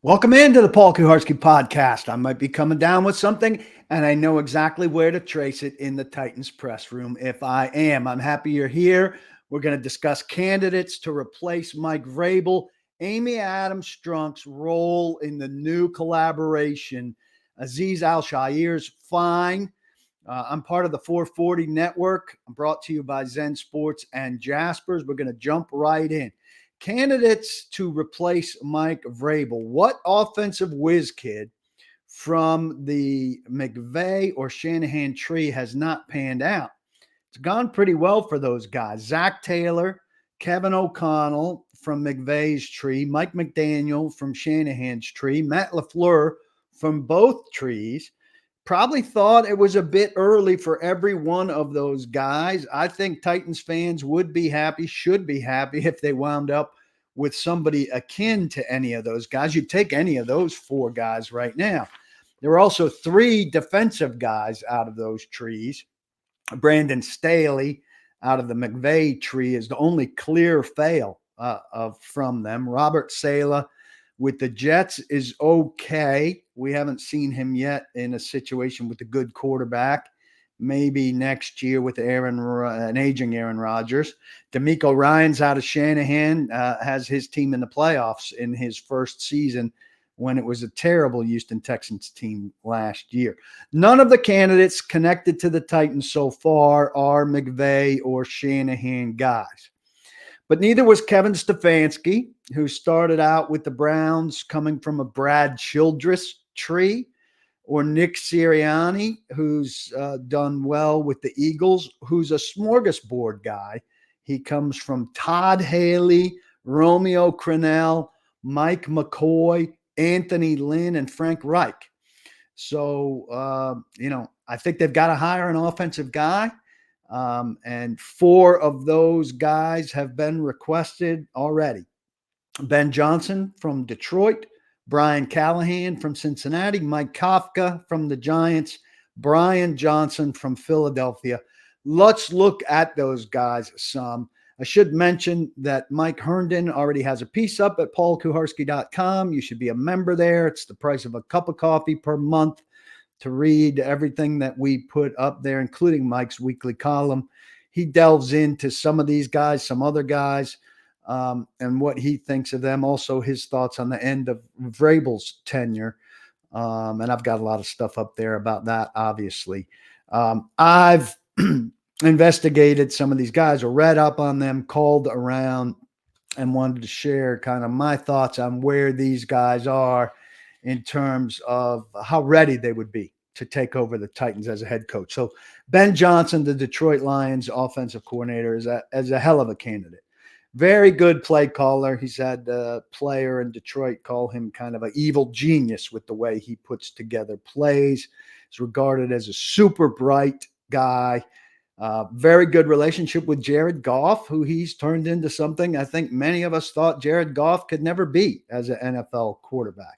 Welcome into the Paul Kuharsky podcast. I might be coming down with something, and I know exactly where to trace it in the Titans press room if I am. I'm happy you're here. We're going to discuss candidates to replace Mike Vrabel, Amy Adams Strunk's role in the new collaboration. Aziz Al-Shair's fine. I'm part of the 440 network. I'm brought to you by Zen Sports and Jaspers. We're going to jump right in. Candidates to replace Mike Vrabel. What offensive whiz kid from the McVay or Shanahan tree has not panned out? It's gone pretty well for those guys. Zach Taylor, Kevin O'Connell from McVay's tree, Mike McDaniel from Shanahan's tree, Matt LaFleur from both trees. Probably thought it was a bit early for every one of those guys. I think Titans fans would be happy, should be happy if they wound up with somebody akin to any of those guys. You'd take any of those four guys right now. There were also three defensive guys out of those trees. Brandon Staley out of the McVay tree is the only clear fail from them. Robert Saleh with the Jets is okay. We haven't seen him yet in a situation with a good quarterback. Maybe next year with an aging Aaron Rodgers. DeMeco Ryans out of Shanahan has his team in the playoffs in his first season when it was a terrible Houston Texans team last year. None of the candidates connected to the Titans so far are McVay or Shanahan guys. But neither was Kevin Stefanski, who started out with the Browns coming from a Brad Childress tree, or Nick Sirianni, who's done well with the Eagles, who's a smorgasbord guy. He comes from Todd Haley, Romeo Crennel, Mike McCoy, Anthony Lynn, and Frank Reich. So, I think they've got to hire an offensive guy. And four of those guys have been requested already. Ben Johnson from Detroit, Brian Callahan from Cincinnati, Mike Kafka from the Giants, Brian Johnson from Philadelphia. Let's look at those guys some. I should mention that Mike Herndon already has a piece up at paulkuharsky.com. You should be a member there. It's the price of a cup of coffee per month to read everything that we put up there, including Mike's weekly column. He delves into some of these guys, some other guys, and what he thinks of them. Also, his thoughts on the end of Vrabel's tenure. And I've got a lot of stuff up there about that, obviously. I've investigated some of these guys or read up on them, called around, and wanted to share kind of my thoughts on where these guys are in terms of how ready they would be to take over the Titans as a head coach. So Ben Johnson, the Detroit Lions offensive coordinator, is a hell of a candidate. Very good play caller. He's had a player in Detroit call him kind of an evil genius with the way he puts together plays. He's regarded as a super bright guy. Very good relationship with Jared Goff, who he's turned into something I think many of us thought Jared Goff could never be as an NFL quarterback.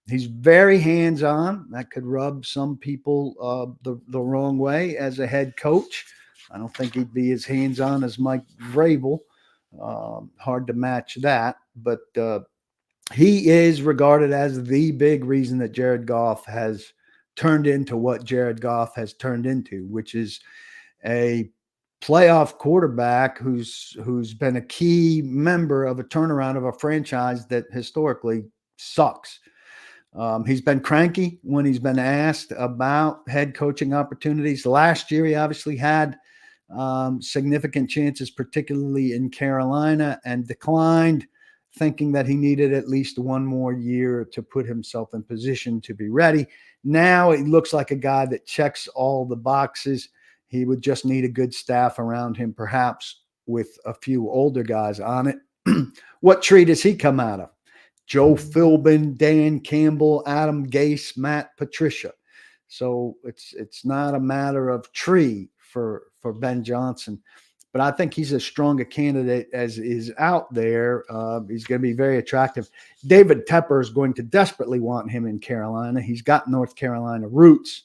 He's very hands-on. That could rub some people the wrong way as a head coach. I don't think he'd be as hands-on as Mike Vrabel. Hard to match that. But he is regarded as the big reason that Jared Goff has turned into what Jared Goff has turned into, which is a playoff quarterback who's been a key member of a turnaround of a franchise that historically sucks. He's been cranky when he's been asked about head coaching opportunities. Last year, he obviously had significant chances, particularly in Carolina, and declined, thinking that he needed at least one more year to put himself in position to be ready. Now he looks like a guy that checks all the boxes. He would just need a good staff around him, perhaps with a few older guys on it. What tree does he come out of? Joe Philbin, Dan Campbell, Adam Gase, Matt Patricia. So it's not a matter of tree for Ben Johnson, but I think he's as strong a candidate as is out there. He's going to be very attractive. David Tepper is going to desperately want him in Carolina. He's got North Carolina roots,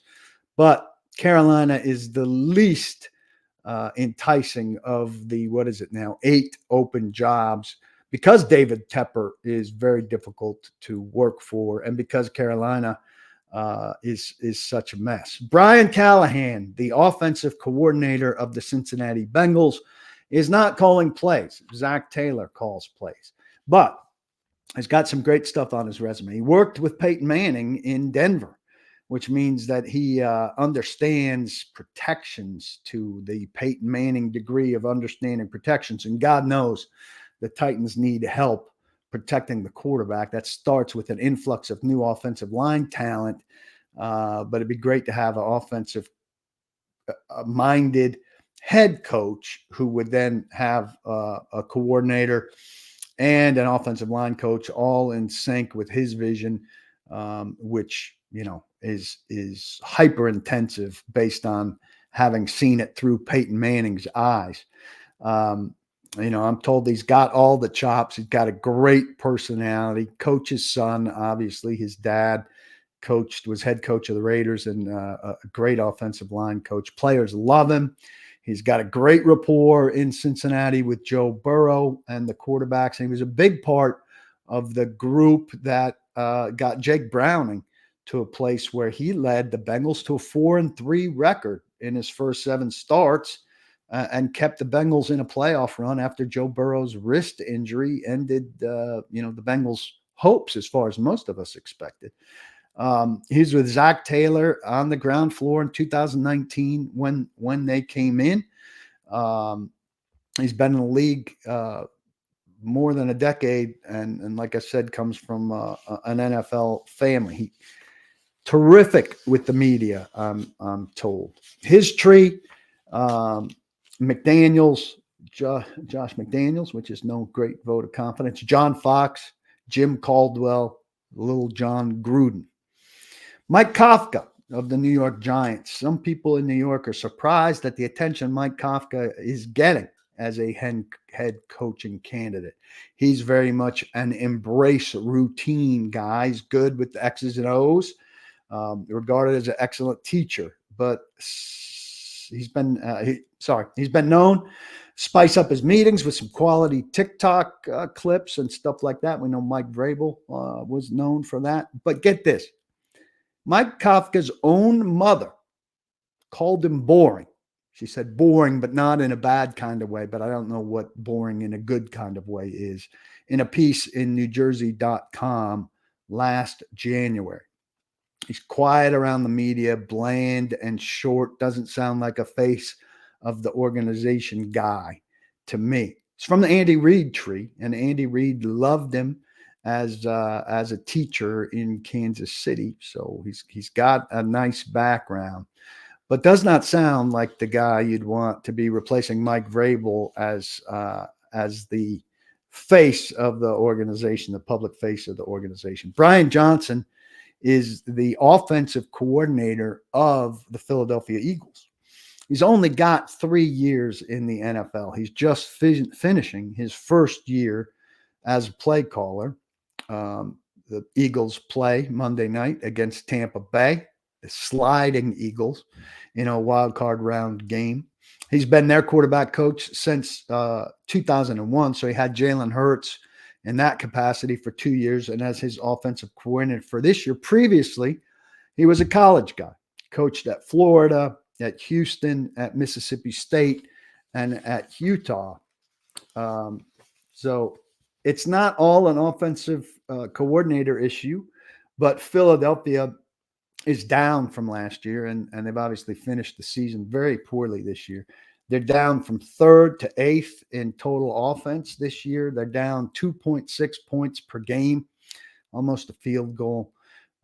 but Carolina is the least enticing of the, 8 open jobs because David Tepper is very difficult to work for, and because Carolina is such a mess. Brian Callahan, the offensive coordinator of the Cincinnati Bengals, is not calling plays. Zach Taylor calls plays, but he's got some great stuff on his resume. He worked with Peyton Manning in Denver, which means that he understands protections to the Peyton Manning degree of understanding protections. And God knows the Titans need help protecting the quarterback. That starts with an influx of new offensive line talent. But it'd be great to have an offensive minded head coach who would then have a coordinator and an offensive line coach all in sync with his vision, which, is hyper intensive based on having seen it through Peyton Manning's eyes. I'm told he's got all the chops. He's got a great personality. Coach's son, obviously, his dad was head coach of the Raiders and a great offensive line coach. Players love him. He's got a great rapport in Cincinnati with Joe Burrow and the quarterbacks. And he was a big part of the group that got Jake Browning to a place where he led the Bengals to a 4-3 record in his first 7 starts and kept the Bengals in a playoff run after Joe Burrow's wrist injury ended, the Bengals' hopes as far as most of us expected. He's with Zach Taylor on the ground floor in 2019 when they came in. He's been in the league more than a decade, and like I said, comes from an NFL family. Terrific with the media, I'm told. His tree, McDaniels, Josh McDaniels, which is no great vote of confidence, John Fox, Jim Caldwell, little John Gruden. Mike Kafka of the New York Giants. Some people in New York are surprised at the attention Mike Kafka is getting as a head coaching candidate. He's very much an embrace routine guy. He's good with the X's and O's, regarded as an excellent teacher. But he's been known spice up his meetings with some quality TikTok clips and stuff like that. We know Mike Vrabel was known for that. But get this. Mike Kafka's own mother called him boring. She said boring, but not in a bad kind of way. But I don't know what boring in a good kind of way is. In a piece in NewJersey.com last January. He's quiet around the media, bland and short, doesn't sound like a face of the organization guy to me. It's from the Andy Reid tree, and Andy Reid loved him as a teacher in Kansas City. So he's got a nice background, but does not sound like the guy you'd want to be replacing Mike Vrabel as the face of the organization, the public face of the organization. Brian Johnson is the offensive coordinator of the Philadelphia Eagles. He's only got 3 years in the NFL. He's just finishing his first year as a play caller. The Eagles play Monday night against Tampa Bay, the sliding Eagles, in a wild card round game. He's been their quarterback coach since 2001. So he had Jalen Hurts in that capacity for 2 years, and as his offensive coordinator for this year. Previously, he was a college guy, coached at Florida, at Houston, at Mississippi State, and at Utah. So it's not all an offensive coordinator issue, but Philadelphia is down from last year, and they've obviously finished the season very poorly this year. They're down from 3rd to 8th in total offense this year. They're down 2.6 points per game, almost a field goal.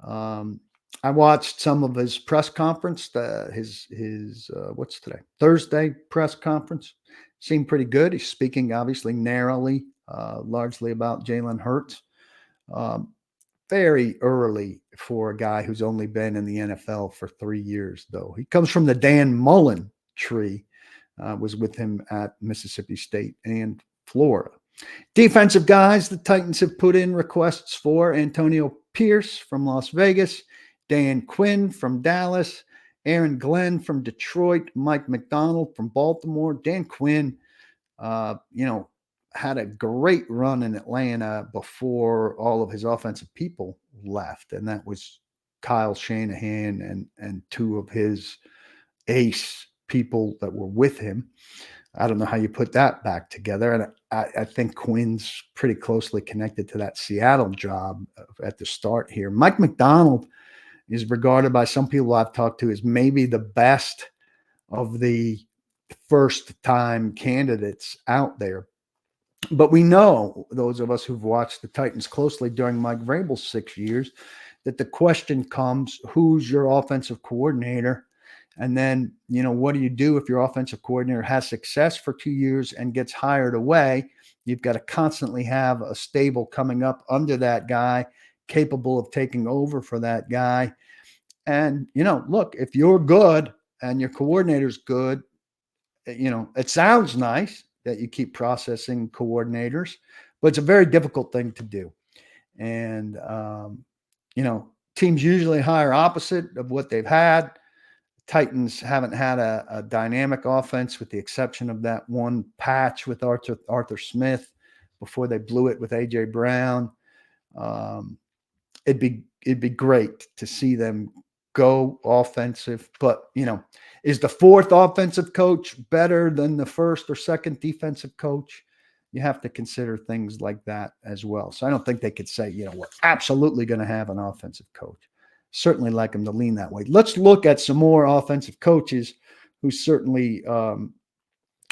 I watched some of his press conference, his what's today? Thursday press conference. Seemed pretty good. He's speaking obviously narrowly, largely about Jalen Hurts. Very early for a guy who's only been in the NFL for 3 years, though. He comes from the Dan Mullen tree, was with him at Mississippi State and Florida. Defensive guys, the Titans have put in requests for Antonio Pierce from Las Vegas, Dan Quinn from Dallas, Aaron Glenn from Detroit, Mike McDonald from Baltimore. Dan Quinn, had a great run in Atlanta before all of his offensive people left, and that was Kyle Shanahan and two of his ace people that were with him. I don't know how you put that back together. And I think Quinn's pretty closely connected to that Seattle job at the start here. Mike Macdonald is regarded by some people I've talked to as maybe the best of the first time candidates out there. But we know, those of us who've watched the Titans closely during Mike Vrabel's 6 years, that the question comes, who's your offensive coordinator? And then, what do you do if your offensive coordinator has success for 2 years and gets hired away? You've got to constantly have a stable coming up under that guy, capable of taking over for that guy. And, look, if you're good and your coordinator's good, it sounds nice that you keep processing coordinators, but it's a very difficult thing to do. And, teams usually hire opposite of what they've had. Titans haven't had a dynamic offense with the exception of that one patch with Arthur Smith before they blew it with A.J. Brown. It'd be great to see them go offensive, but is the fourth offensive coach better than the first or second defensive coach? You have to consider things like that as well. So I don't think they could say, we're absolutely going to have an offensive coach. Certainly like them to lean that way. Let's look at some more offensive coaches who certainly are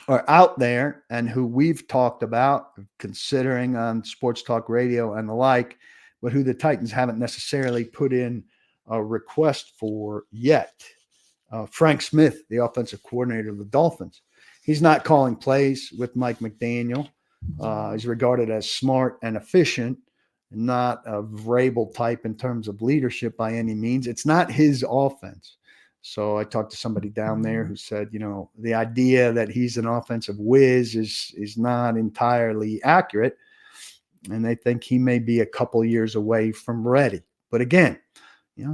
out there and who we've talked about considering on Sports Talk Radio and the like, but who the Titans haven't necessarily put in a request for yet. Frank Smith, the offensive coordinator of the Dolphins. He's not calling plays with Mike McDaniel. He's regarded as smart and efficient, not a Vrabel type in terms of leadership by any means. It's not his offense. So I talked to somebody down there who said, the idea that he's an offensive whiz is not entirely accurate. And they think he may be a couple years away from ready. But again,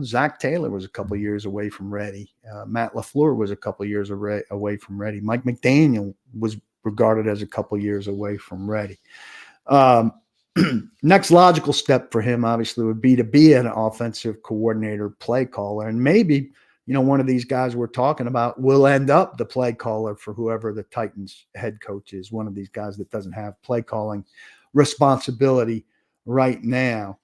Zach Taylor was a couple years away from ready. Matt LaFleur was a couple years away from ready. Mike McDaniel was regarded as a couple years away from ready. Next logical step for him, obviously, would be to be an offensive coordinator, play caller. And maybe, one of these guys we're talking about will end up the play caller for whoever the Titans head coach is, one of these guys that doesn't have play calling responsibility right now.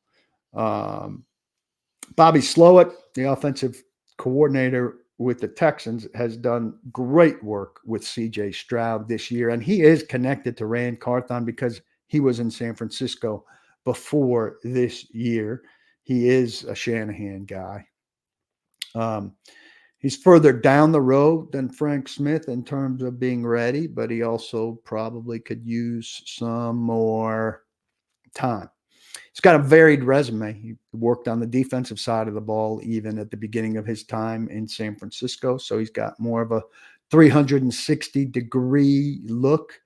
Bobby Slowik, the offensive coordinator with the Texans, has done great work with CJ Stroud this year. And he is connected to Rand Carthon because he was in San Francisco before this year. He is a Shanahan guy. He's further down the road than Frank Smith in terms of being ready, but he also probably could use some more time. He's got a varied resume. He worked on the defensive side of the ball even at the beginning of his time in San Francisco. So he's got more of a 360-degree look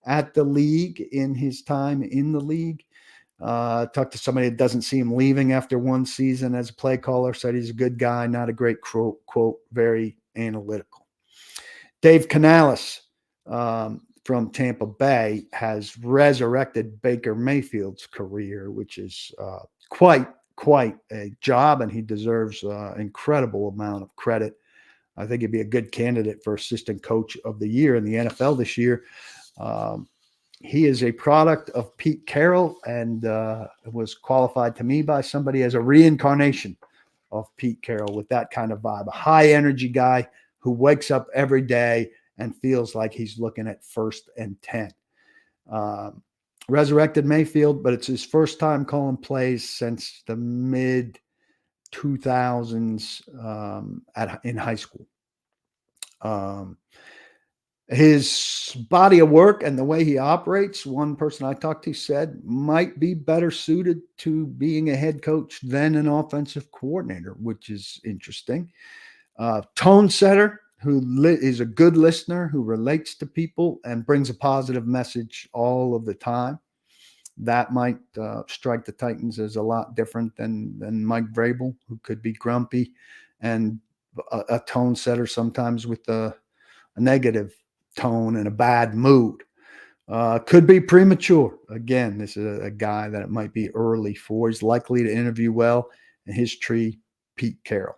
at the league in his time in the league. Talked to somebody that doesn't see him leaving after one season as a play caller, said he's a good guy, not a great quote, very analytical. Dave Canales from Tampa Bay has resurrected Baker Mayfield's career, which is quite a job, and he deserves an incredible amount of credit. I think he'd be a good candidate for assistant coach of the year in the NFL this year. He is a product of Pete Carroll and was qualified to me by somebody as a reincarnation of Pete Carroll with that kind of vibe, a high energy guy who wakes up every day and feels like he's looking at 1st and 10. Resurrected Mayfield, but it's his first time calling plays since the mid 2000s in high school. His body of work and the way he operates, one person I talked to said, might be better suited to being a head coach than an offensive coordinator, which is interesting. Tone setter, who is a good listener, who relates to people and brings a positive message all of the time. That might strike the Titans as a lot different than Mike Vrabel, who could be grumpy and a tone setter sometimes with a negative tone and a bad mood. Could be premature. Again, this is a guy that it might be early for. He's likely to interview well, and his tree, Pete Carroll.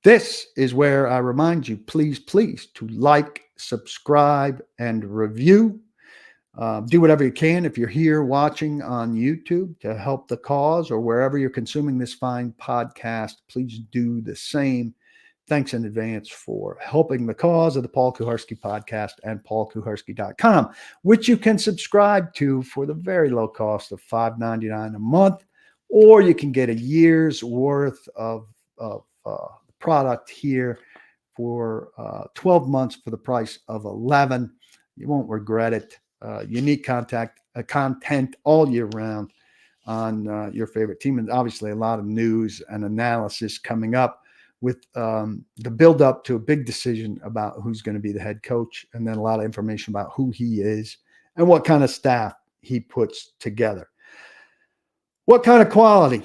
This is where I remind you, please, to like, subscribe, and review. Do whatever you can if you're here watching on YouTube to help the cause, or wherever you're consuming this fine podcast. Please do the same. Thanks in advance for helping the cause of the Paul Kuharsky podcast and paulkuharsky.com, which you can subscribe to for the very low cost of $5.99 a month, or you can get a year's worth of product here for 12 months for the price of 11. You won't regret it. Unique content all year round on your favorite team, and obviously a lot of news and analysis coming up with the build up to a big decision about who's going to be the head coach, and then a lot of information about who he is and what kind of staff he puts together. What kind of quality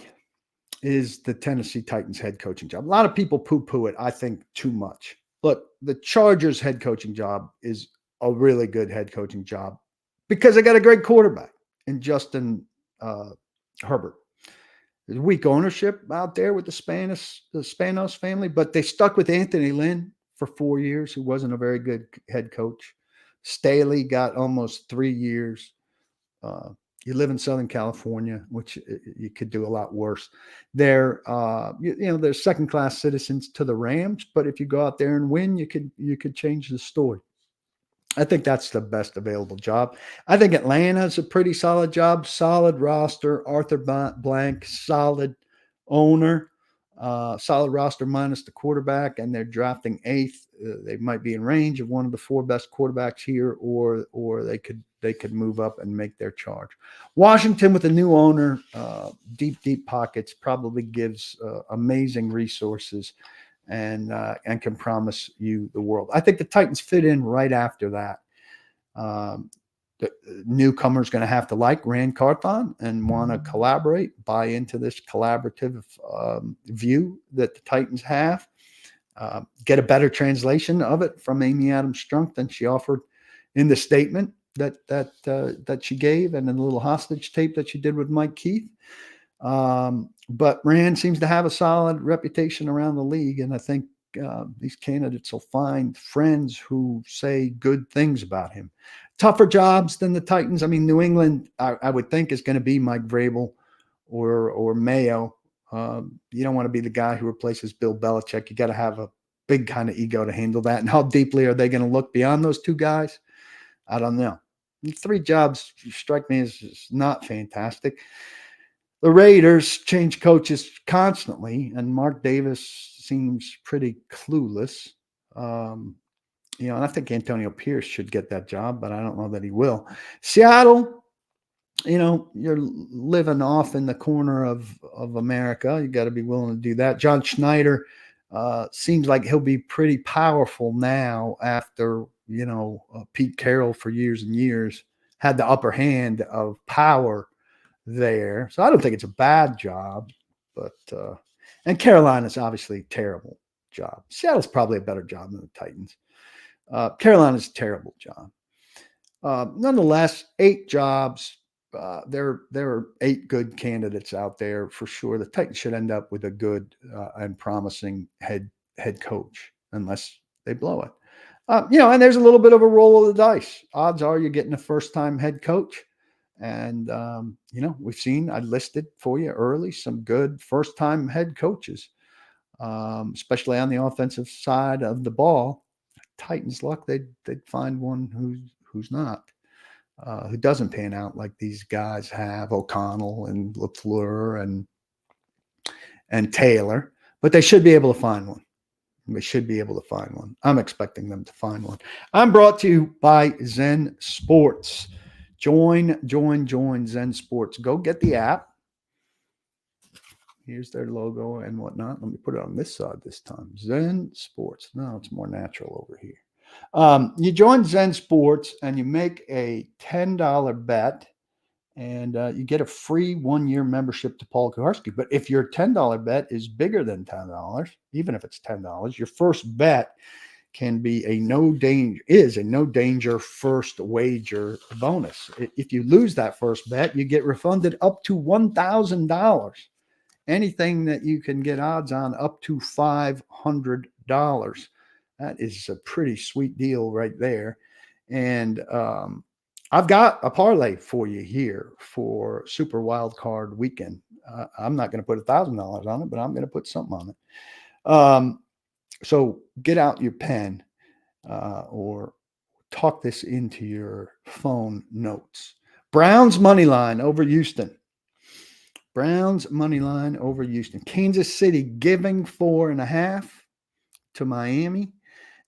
is the Tennessee Titans head coaching job? A lot of people poo-poo it, I think, too much. Look, the Chargers head coaching job is a really good head coaching job because they got a great quarterback in Justin Herbert. There's weak ownership out there with the Spanos family, but they stuck with Anthony Lynn for 4 years, who wasn't a very good head coach. Staley got almost 3 years. You live in Southern California, which you could do a lot worse. They're they're second-class citizens to the Rams, but if you go out there and win, you could change the story. I think that's the best available job. I think Atlanta's a pretty solid job, solid roster. Arthur Blank, solid owner, solid roster minus the quarterback, and they're drafting 8th. They might be in range of one of the 4 best quarterbacks here, or they could move up and make their charge. Washington with a new owner, deep pockets, probably gives amazing resources and can promise you the world. I think the Titans fit in right after that. The newcomer's going to have to like Rand Carthon and want to collaborate, buy into this collaborative view that the Titans have, get a better translation of it from Amy Adams Strunk than she offered in the statement that she gave, and in the little hostage tape that she did with Mike Keith. But Rand seems to have a solid reputation around the league, and I think these candidates will find friends who say good things about him. Tougher jobs than the Titans. I mean, New England, I would think, is going to be Mike Vrabel or Mayo. You don't want to be the guy who replaces Bill Belichick. You got to have a big kind of ego to handle that. And how deeply are they going to look beyond those 2 guys? I don't know. 3 jobs strike me as not fantastic. The Raiders change coaches constantly, and Mark Davis seems pretty clueless. And I think Antonio Pierce should get that job, but I don't know that he will. Seattle, you're living off in the corner of America. You got to be willing to do that. John Schneider seems like he'll be pretty powerful now after, Pete Carroll for years and years had the upper hand of power there. So I don't think it's a bad job, but and Carolina's obviously a terrible job. Seattle's probably a better job than the Titans. Carolina's a terrible job. Nonetheless, 8 jobs. There are 8 good candidates out there for sure. The Titans should end up with a good and promising head coach, unless they blow it. And there's a little bit of a roll of the dice. Odds are you're getting a first-time head coach. And, we've seen, I listed for you early, some good first-time head coaches, especially on the offensive side of the ball. Titans luck, they'd find one who's not, who doesn't pan out like these guys have, O'Connell and LaFleur and Taylor, but they should be able to find one. I'm expecting them to find one. I'm brought to you by Zen Sports. Join Zen Sports. Go get the app. Here's their logo and whatnot. Let me put it on this side this time. Zen Sports. No, it's more natural over here. You join Zen Sports and you make a $10 bet, and you get a free 1-year membership to Paul Kuharsky. But if your $10 bet is bigger than $10, even if it's $10, your first bet can be a no danger first wager bonus. If you lose that first bet, you get refunded up to $1,000. Anything that you can get odds on up to $500. That is a pretty sweet deal right there. And I've got a parlay for you here for Super Wild Card Weekend. I'm not going to put $1,000 on it, but I'm going to put something on it. So get out your pen or talk this into your phone notes. Browns money line over Houston. Browns money line over Houston. Kansas City giving 4.5 to Miami.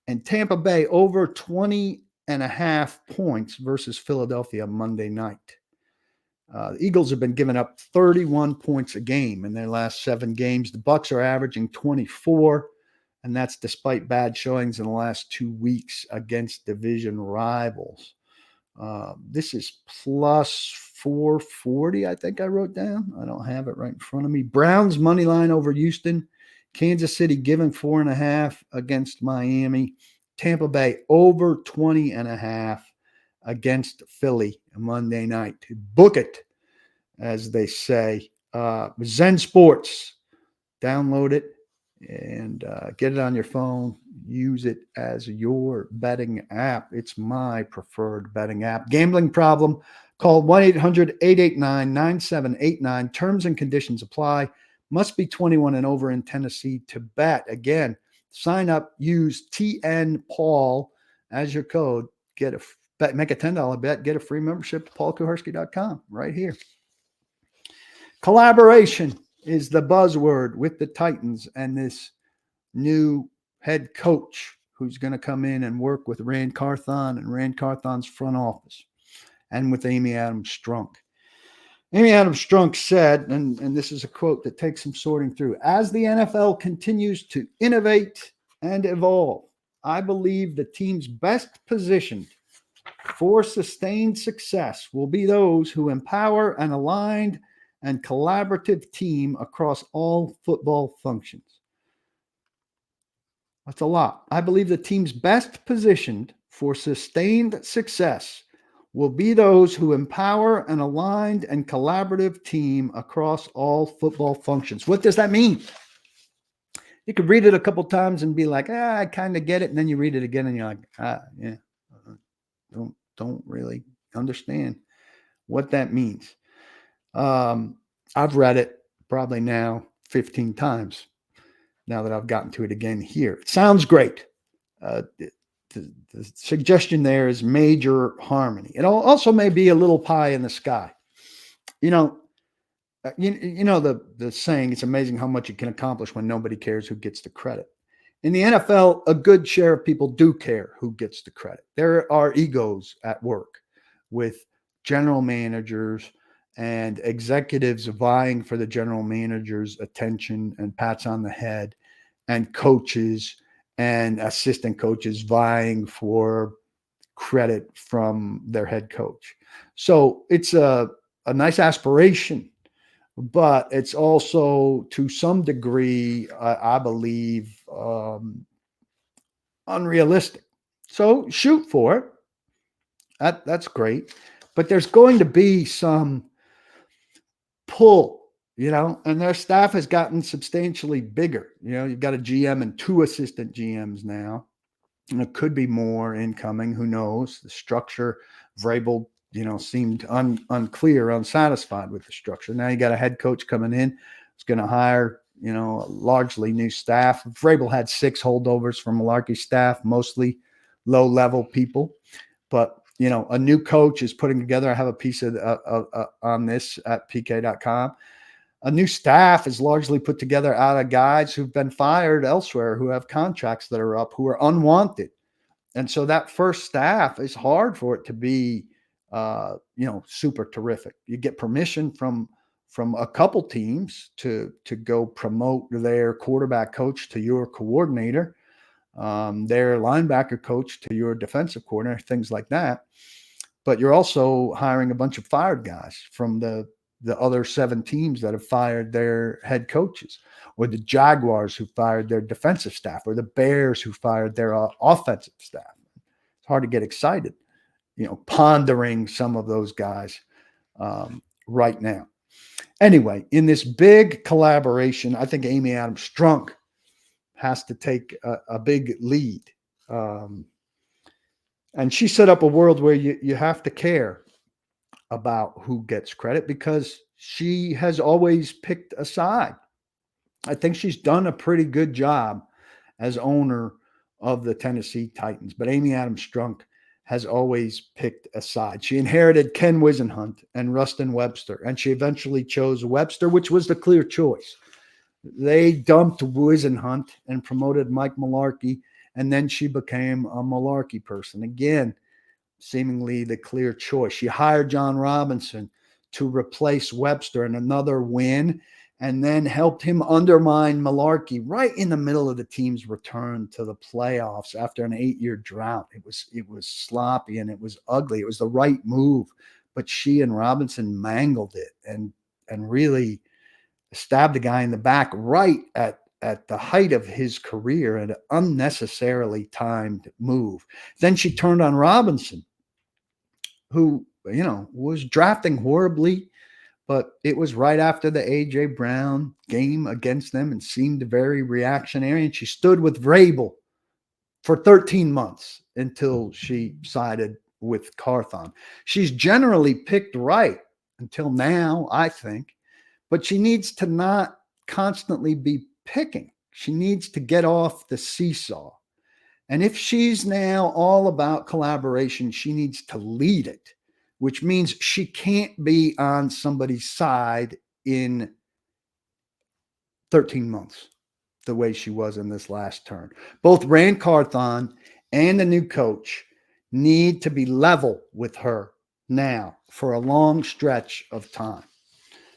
And Tampa Bay over 20.5 points versus Philadelphia Monday night. The Eagles have been giving up 31 points a game in their last 7 games. The Bucs are averaging 24, and that's despite bad showings in the last 2 weeks against division rivals. This is plus 440, I think I wrote down. I don't have it right in front of me. Browns money line over Houston. Kansas City giving 4.5 against Miami. Tampa Bay over 20.5 against Philly Monday night. Book it, as they say. Zen Sports. Download it and get it on your phone. Use it as your betting app. It's my preferred betting app. Gambling problem? Call 1-800-889-9789. Terms and conditions apply. Must be 21 and over in Tennessee to bet. Again, sign up. Use TNPaul as your code. Get a bet. Make a $10 bet. Get a free membership to paulkuharsky.com right here. Collaboration is the buzzword with the Titans and this new head coach who's going to come in and work with Rand Carthon and Rand Carthon's front office and with Amy Adams Strunk. Amy Adams Strunk said, and this is a quote that takes some sorting through, as the NFL continues to innovate and evolve, I believe the teams best positioned for sustained success will be those who empower an aligned and collaborative team across all football functions. That's a lot. I believe the teams best positioned for sustained success will be those who empower an aligned and collaborative team across all football functions. What does that mean? You could read it a couple times and be like, I kind of get it. And then you read it again and you're like, yeah, don't really understand what that means. I've read it probably now 15 times now that I've gotten to it again here. It sounds great. The suggestion there is major harmony. It also may be a little pie in the sky. You know the saying, it's amazing how much you can accomplish when nobody cares who gets the credit. In the NFL, a good share of people do care who gets the credit. There are egos at work with general managers and executives vying for the general manager's attention and pats on the head, and coaches and assistant coaches vying for credit from their head coach. So it's a nice aspiration, but it's also to some degree, I believe, unrealistic. So shoot for it. That's great. But there's going to be some pull, and their staff has gotten substantially bigger. You've got a GM and 2 assistant GMs now. And it could be more incoming. Who knows? The structure, Vrabel, seemed unclear, unsatisfied with the structure. Now you got a head coach coming in. It's going to hire, a largely new staff. Vrabel had 6 holdovers from Malarkey staff, mostly low-level people. But a new coach is putting together. I have a piece on this at PK.com. A new staff is largely put together out of guys who've been fired elsewhere, who have contracts that are up, who are unwanted. And so that first staff is hard for it to be, super terrific. You get permission from a couple teams to go promote their quarterback coach to your coordinator, their linebacker coach to your defensive coordinator, things like that. But you're also hiring a bunch of fired guys from the the other 7 teams that have fired their head coaches, or the Jaguars who fired their defensive staff, or the Bears who fired their offensive staff. It's hard to get excited, pondering some of those guys right now. Anyway, in this big collaboration, I think Amy Adams Strunk has to take a big lead. And she set up a world where you have to care about who gets credit, because she has always picked a side. I think she's done a pretty good job as owner of the Tennessee Titans, but Amy Adams Strunk has always picked a side. She inherited Ken Whisenhunt and Rustin Webster, and she eventually chose Webster, which was the clear choice. They dumped Whisenhunt and promoted Mike Mularkey, and then she became a Mularkey person. Again, seemingly the clear choice. She hired John Robinson to replace Webster in another win, and then helped him undermine Mularkey right in the middle of the team's return to the playoffs after an 8-year drought. It was sloppy and it was ugly. It was the right move, but she and Robinson mangled it and really stabbed the guy in the back right at the height of his career, an unnecessarily timed move. Then she turned on Robinson, who, was drafting horribly, but it was right after the A.J. Brown game against them and seemed very reactionary. And she stood with Vrabel for 13 months until she sided with Carthon. She's generally picked right until now, I think, but she needs to not constantly be picking. She needs to get off the seesaw. And if she's now all about collaboration, she needs to lead it, which means she can't be on somebody's side in 13 months the way she was in this last turn. Both Ran Carthon and the new coach need to be level with her now for a long stretch of time.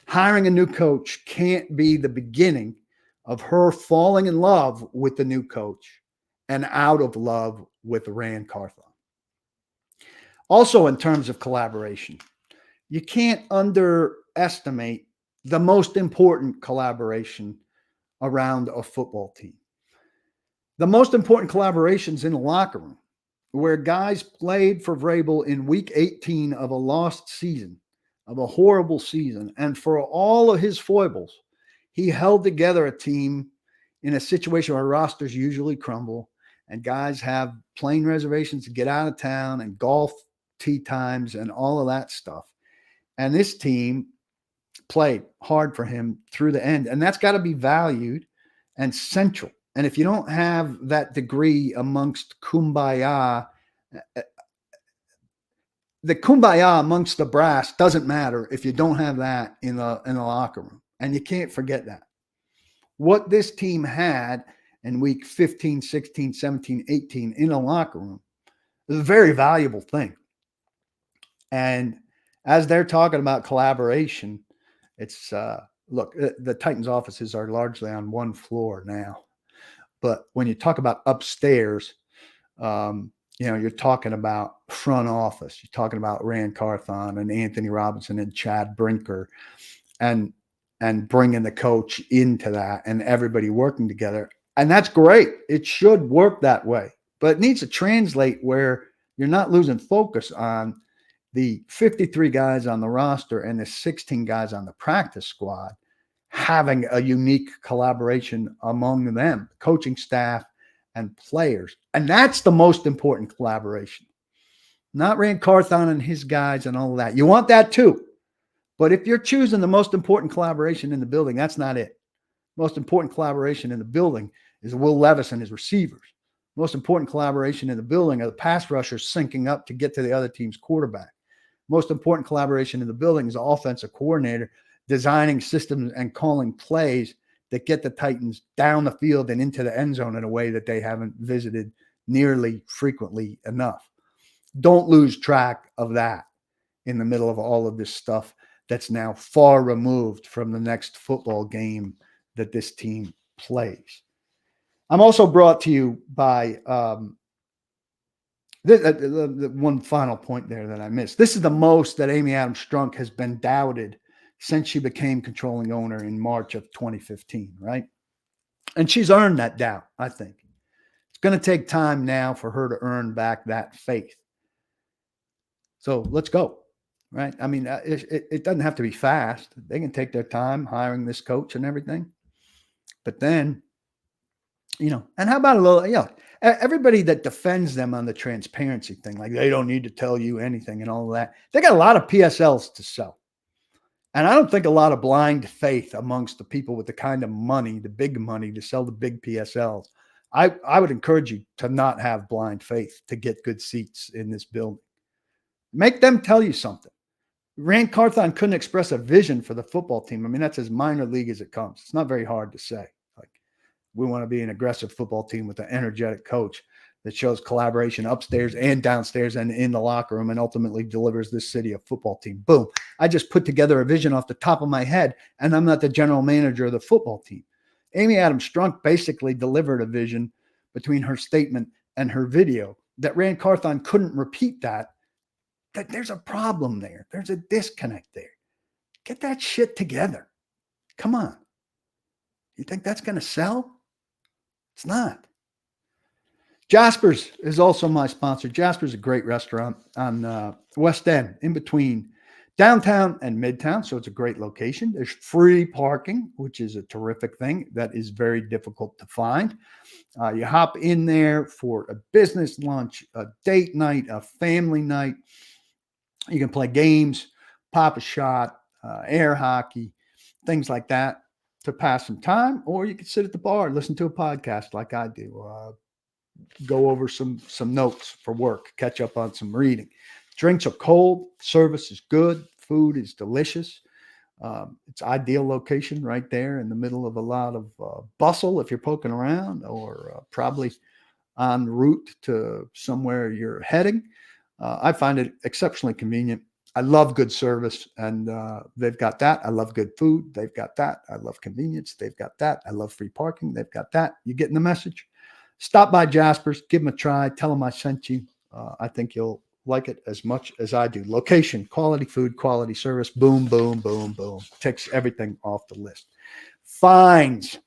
Hiring a new coach can't be the beginning of her falling in love with the new coach and out of love with Ran Carthon. Also, in terms of collaboration, you can't underestimate the most important collaboration around a football team. The most important collaborations in the locker room, where guys played for Vrabel in week 18 of a lost season, of a horrible season, and for all of his foibles, he held together a team in a situation where rosters usually crumble and guys have plane reservations to get out of town and golf tee times and all of that stuff. And this team played hard for him through the end. And that's got to be valued and central. And if you don't have that degree amongst kumbaya, the kumbaya amongst the brass doesn't matter if you don't have that in the locker room. And you can't forget that. What this team had in week 15, 16, 17, 18 in the locker room is a very valuable thing. And as they're talking about collaboration, it's look, the Titans offices are largely on one floor now. But when you talk about upstairs, you're talking about front office. You're talking about Ran Carthon and Anthony Robinson and Chad Brinker and bringing the coach into that and everybody working together. And that's great. It should work that way. But it needs to translate where you're not losing focus on the 53 guys on the roster and the 16 guys on the practice squad having a unique collaboration among them, coaching staff and players. And that's the most important collaboration. Not Ran Carthon and his guys and all of that. You want that too. But if you're choosing the most important collaboration in the building, that's not it. Most important collaboration in the building is Will Levis and his receivers. Most important collaboration in the building are the pass rushers syncing up to get to the other team's quarterback. Most important collaboration in the building is the offensive coordinator designing systems and calling plays that get the Titans down the field and into the end zone in a way that they haven't visited nearly frequently enough. Don't lose track of that in the middle of all of this stuff that's now far removed from the next football game that this team plays. I'm also brought to you by the one final point there that I missed. This is the most that Amy Adams Strunk has been doubted since she became controlling owner in March of 2015, right? And she's earned that doubt, I think. It's going to take time now for her to earn back that faith. So let's go, right? I mean, it doesn't have to be fast. They can take their time hiring this coach and everything. But then, and how about a little, everybody that defends them on the transparency thing, like they don't need to tell you anything and all of that, they got a lot of PSLs to sell. And I don't think a lot of blind faith amongst the people with the kind of money, the big money to sell the big PSLs. I would encourage you to not have blind faith to get good seats in this building. Make them tell you something. Rand Carthon couldn't express a vision for the football team. I mean, that's as minor league as it comes. It's not very hard to say. Like, we want to be an aggressive football team with an energetic coach that shows collaboration upstairs and downstairs and in the locker room and ultimately delivers this city a football team. Boom. I just put together a vision off the top of my head, and I'm not the general manager of the football team. Amy Adams Strunk basically delivered a vision between her statement and her video that Rand Carthon couldn't repeat that there's a problem there. There's a disconnect there. Get that shit together. Come on. You think that's going to sell? It's not. Jasper's is also my sponsor. Jasper's a great restaurant on West End, in between downtown and midtown. So it's a great location. There's free parking, which is a terrific thing. That is very difficult to find. You hop in there for a business lunch, a date night, a family night. You can play games, pop a shot, air hockey, things like that to pass some time. Or you can sit at the bar and listen to a podcast like I do. Go over some notes for work, catch up on some reading. Drinks are cold. Service is good. Food is delicious. It's ideal location right there in the middle of a lot of bustle if you're poking around, or probably en route to somewhere you're heading. I find it exceptionally convenient. I love good service, and they've got that. I love good food. They've got that. I love convenience. They've got that. I love free parking. They've got that. You getting the message? Stop by Jasper's. Give them a try. Tell them I sent you. I think you'll like it as much as I do. Location, quality food, quality service. Boom, boom, boom, boom. Takes everything off the list. Fines.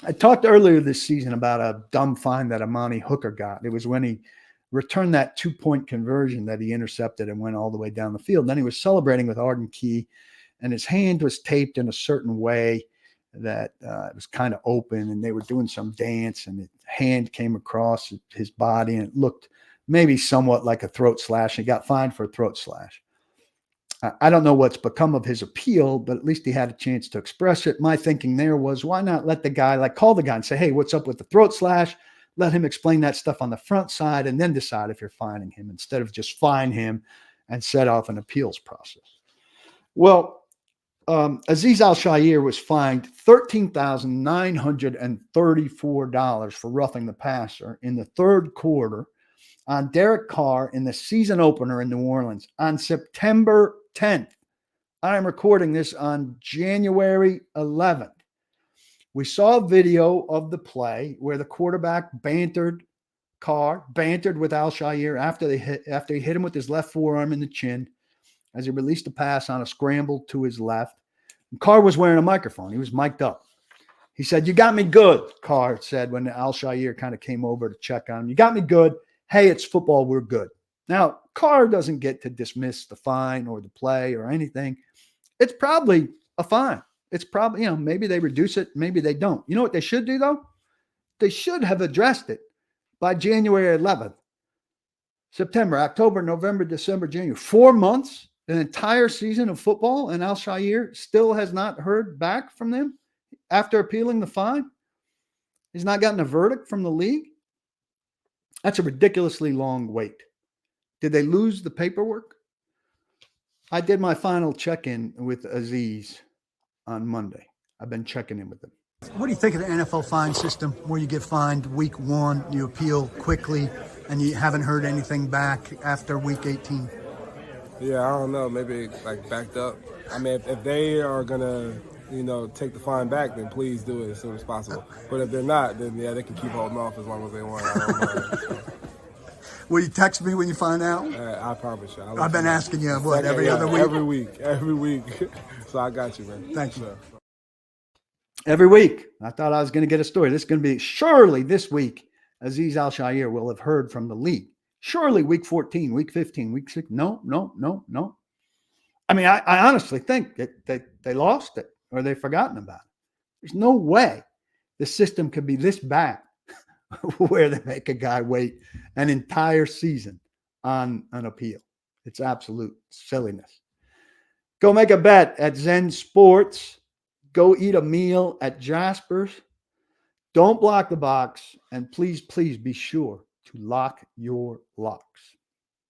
I talked earlier this season about a dumb fine that Amani Hooker got. It was when he returned that 2-point conversion that he intercepted and went all the way down the field. Then he was celebrating with Arden Key, and his hand was taped in a certain way that it was kind of open, and they were doing some dance, and his hand came across his body, and it looked maybe somewhat like a throat slash. He got fined for a throat slash. I don't know what's become of his appeal, but at least he had a chance to express it. My thinking there was, why not let the guy, call the guy and say, hey, what's up with the throat slash? Let him explain that stuff on the front side and then decide if you're fining him, instead of just fine him and set off an appeals process. Well, Azeez Al-Shaair was fined $13,934 for roughing the passer in the third quarter on Derek Carr in the season opener in New Orleans on September 10th. I am recording this on January 11th. We saw a video of the play where the quarterback bantered with Al-Shaair after he hit him with his left forearm in the chin as he released a pass on a scramble to his left. And Carr was wearing a microphone. He was mic'd up. He said, "You got me good," Carr said when Al-Shaair kind of came over to check on him. "You got me good. Hey, it's football. We're good." Now, Carr doesn't get to dismiss the fine or the play or anything. It's probably a fine. It's probably, maybe they reduce it, maybe they don't. You know what they should do, though? They should have addressed it by January 11th. September, October, November, December, January. 4 months, an entire season of football, and Al-Shaair still has not heard back from them after appealing the fine. He's not gotten a verdict from the league. That's a ridiculously long wait. Did they lose the paperwork? I did my final check-in with Azeez on Monday. I've been checking in with them. What do you think of the NFL fine system where you get fined week 1, you appeal quickly, and you haven't heard anything back after week 18? Yeah, I don't know. Maybe backed up. I mean, if they are going to, take the fine back, then please do it as soon as possible. But if they're not, then yeah, they can keep holding off as long as they want. I don't know. Will you text me when you find out? I promise you. I've been asking you, every other week? Every week. So I got you, man. Thank you. So, Every week, I thought I was going to get a story. This is going to be surely this week. Aziz Al-Shaair will have heard from the league. Surely week 14, week 15, week 6. No. I mean, I honestly think that they lost it or they've forgotten about it. There's no way the system could be this bad where they make a guy wait an entire season on an appeal. It's absolute silliness. Go make a bet at Zen Sports. Go eat a meal at Jasper's. Don't block the box. And please be sure to lock your locks.